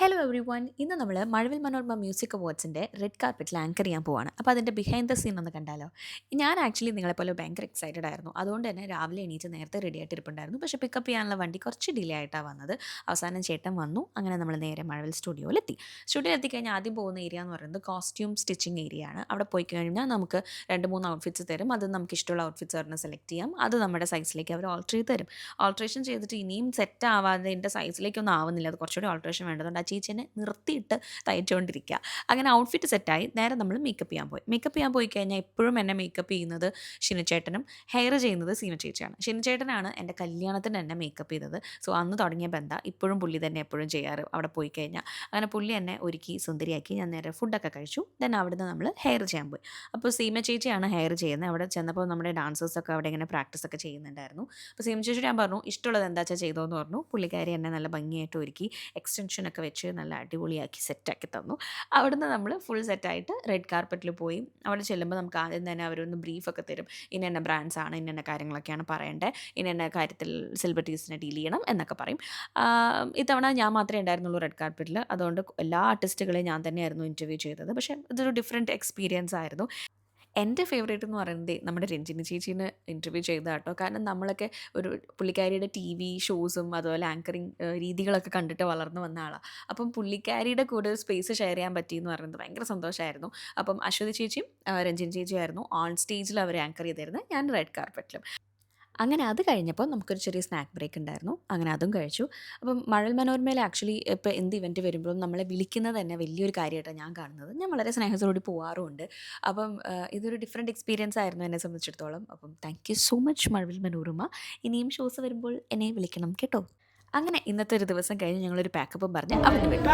Hello every one. ഇന്ന് നമ്മൾ Mazhavil Manorama music അവാർഡ്സിൻ്റെ red കാർപ്പറ്റിൽ anchor ചെയ്യാൻ പോവാണ്. അപ്പോൾ അതിൻ്റെ ബിഹൈൻഡ് ദ സീൻ ഒന്ന് കണ്ടാലോ. ഞാൻ ആക്ച്വലി നിങ്ങളെപ്പോലെ ഭയങ്കര എക്സൈറ്റഡ് ആയിരുന്നു. അതുകൊണ്ട് തന്നെ രാവിലെ എണീറ്റ് നേരത്തെ റെഡി ആയിട്ട് ഇരിപ്പുണ്ടായിരുന്നു. പക്ഷേ പിക്കപ്പ് ചെയ്യാനുള്ള വണ്ടി കുറച്ച് ഡിലേ ആയിട്ടാണ് വന്നത്. അവസാനം ചേട്ടൻ വന്നു. അങ്ങനെ നമ്മൾ നേരെ മഴവിൽ സ്റ്റുഡിയോയിലെത്തി. സ്റ്റുഡിയോ എത്തിക്കഴിഞ്ഞാൽ ആദ്യം പോകുന്ന ഏരിയ എന്ന് പറയുന്നത് കോസ്റ്റ്യൂം സ്റ്റിച്ചിങ് ഏരിയ ആണ്. അവിടെ പോയി കഴിഞ്ഞാൽ നമുക്ക് 2-3 ഔട്ട്ഫിറ്റ്സ് തരും. അത് നമുക്ക് ഇഷ്ടമുള്ള ഔട്ട്ഫിറ്റ്സ് ഒരെണ്ണം സെലക്ട് ചെയ്യാം. അത് നമ്മുടെ സൈസിലേക്ക് അവർ ഓൾട്ടർ ചെയ്ത് തരും. ഓൾട്രേഷൻ ചെയ്തിട്ട് ഇനിയും സെറ്റ് ആവാതെ എൻ്റെ സൈസിലേക്കൊന്നും ആവുന്നില്ല, അത് കുറച്ചുകൂടി ഓൾട്രേഷൻ വേണ്ടതുകൊണ്ട് ആ ചേച്ചിനെ നിർത്തിയിട്ട് തയ്ച്ചുകൊണ്ടിരിക്കുക. അങ്ങനെ ഔട്ട്ഫിറ്റ് സെറ്റായി നേരെ നമ്മൾ മേക്കപ്പ് ചെയ്യാൻ പോയി. മേക്കപ്പ് ചെയ്യാൻ പോയി കഴിഞ്ഞാൽ എപ്പോഴും എന്നെ മേക്കപ്പ് ചെയ്യുന്നത് ഷിനുചേട്ടനും ഹെയർ ചെയ്യുന്നത് സീനു ചേച്ചിയാണ്. ഷിനുചേട്ടനാണ് എൻ്റെ കല്യാണത്തിന് എന്നെ മേക്കപ്പ് ചെയ്തത്. സോ അന്ന് തുടങ്ങിയ ബന്ധം ഇപ്പോഴും പുള്ളി തന്നെ എപ്പോഴും ചെയ്യാറ് അവിടെ പോയി കഴിഞ്ഞാൽ. അങ്ങനെ പുള്ളി എന്നെ ഒരുക്കി സുന്ദരിയാക്കി. ഞാൻ നേരെ ഫുഡൊക്കെ കഴിച്ചു. ദെൻ അവിടുന്ന് നമ്മൾ ഹെയർ ചെയ്യാൻ പോയി. അപ്പോൾ സീമ ചേച്ചിയാണ് ഹെയർ ചെയ്യുന്നത്. അവിടെ ചെന്നപ്പോൾ നമ്മുടെ ഡാൻസേഴ്സൊക്കെ അവിടെ ഇങ്ങനെ പ്രാക്ടീസ് ഒക്കെ ചെയ്യുന്നുണ്ടായിരുന്നു. അപ്പോൾ സീമ ചേച്ചി ഞാൻ പറഞ്ഞു ഇഷ്ടമുള്ളത് എന്താ വെച്ചാൽ ചെയ്തോ എന്ന് പറഞ്ഞു. പുള്ളിക്കാരി എന്നെ നല്ല ഭംഗിയായിട്ട് ഒരുക്കി എക്സ്റ്റൻഷനൊക്കെ വെച്ച് നല്ല അടിപൊളിയാക്കി സെറ്റാക്കി തന്നു. അവിടുന്ന് നമ്മൾ ഫുൾ സെറ്റായിട്ട് റെഡ് കാർപ്പറ്റിൽ പോയി. അവിടെ ചെല്ലുമ്പോൾ നമുക്ക് ആദ്യം തന്നെ അവരൊന്ന് ബ്രീഫൊക്കെ തരും. ഇന്ന ബ്രാൻഡ്സാണ്, ഇന്ന കാര്യങ്ങളൊക്കെയാണ് പറയേണ്ടത്, ഇന്ന കാര്യത്തിൽ സെലിബ്രിറ്റീസിനെ ഡീൽ ചെയ്യണം എന്നൊക്കെ പറയും. ഇത്തവണ ഞാൻ മാത്രമേ ഉണ്ടായിരുന്നുള്ളൂ റെഡ് കാർപ്പറ്റിൽ. അതുകൊണ്ട് എല്ലാ ആർട്ടിസ്റ്റുകളെയും ഞാൻ തന്നെയായിരുന്നു ഇൻ്റർവ്യൂ ചെയ്തത്. പക്ഷേ ഇതൊരു ഡിഫറെൻറ്റ് എക്സ്പീരിയൻസ് ആയിരുന്നു. എൻ്റെ ഫേവറേറ്റ് എന്ന് പറയുന്നത് നമ്മുടെ രഞ്ജിനി ചേച്ചീനെ ഇൻ്റർവ്യൂ ചെയ്ത കേട്ടോ. കാരണം നമ്മളൊക്കെ ഒരു പുള്ളിക്കാരിയുടെ ഷോസും അതുപോലെ ആങ്കറിങ് രീതികളൊക്കെ കണ്ടിട്ട് വളർന്നു വന്ന ആളാണ്. അപ്പം പുള്ളിക്കാരിയുടെ കൂടെ ഒരു സ്പേസ് ഷെയർ ചെയ്യാൻ പറ്റിയെന്ന് പറയുന്നത് ഭയങ്കര സന്തോഷമായിരുന്നു. അപ്പം അശ്വതി ചേച്ചിയും രഞ്ജിനി ചേച്ചിയായിരുന്നു ഓൺ സ്റ്റേജിൽ അവർ ആങ്കർ ചെയ്തിരുന്നത്, ഞാൻ റെഡ് കാർപ്പറ്റിലും. അങ്ങനെ അത് കഴിഞ്ഞപ്പോൾ നമുക്കൊരു ചെറിയ സ്നാക്ക് ബ്രേക്ക് ഉണ്ടായിരുന്നു. അങ്ങനെ അതും കഴിച്ചു. അപ്പം മഴവിൽ മനോരമയിൽ ആക്ച്വലി ഇപ്പോൾ എന്ത് ഇവൻറ്റ് വരുമ്പോഴും നമ്മളെ വിളിക്കുന്നത് തന്നെ വലിയൊരു കാര്യമായിട്ടാണ് ഞാൻ കാണുന്നത്. ഞാൻ വളരെ സ്നേഹത്തോടുകൂടി പോവാറുമുണ്ട്. അപ്പം ഇതൊരു ഡിഫറെൻറ്റ് എക്സ്പീരിയൻസ് ആയിരുന്നു എന്നെ സംബന്ധിച്ചിടത്തോളം. അപ്പം thank you so much Mazhavil Manorama. ഇനിയും ഷോസ് വരുമ്പോൾ എന്നെ വിളിക്കണം കേട്ടോ. അങ്ങനെ ഇന്നത്തെ ഒരു ദിവസം കഴിഞ്ഞ് ഞങ്ങളൊരു പാക്കപ്പും പറഞ്ഞ് അവിടുന്ന് വിട്ടു.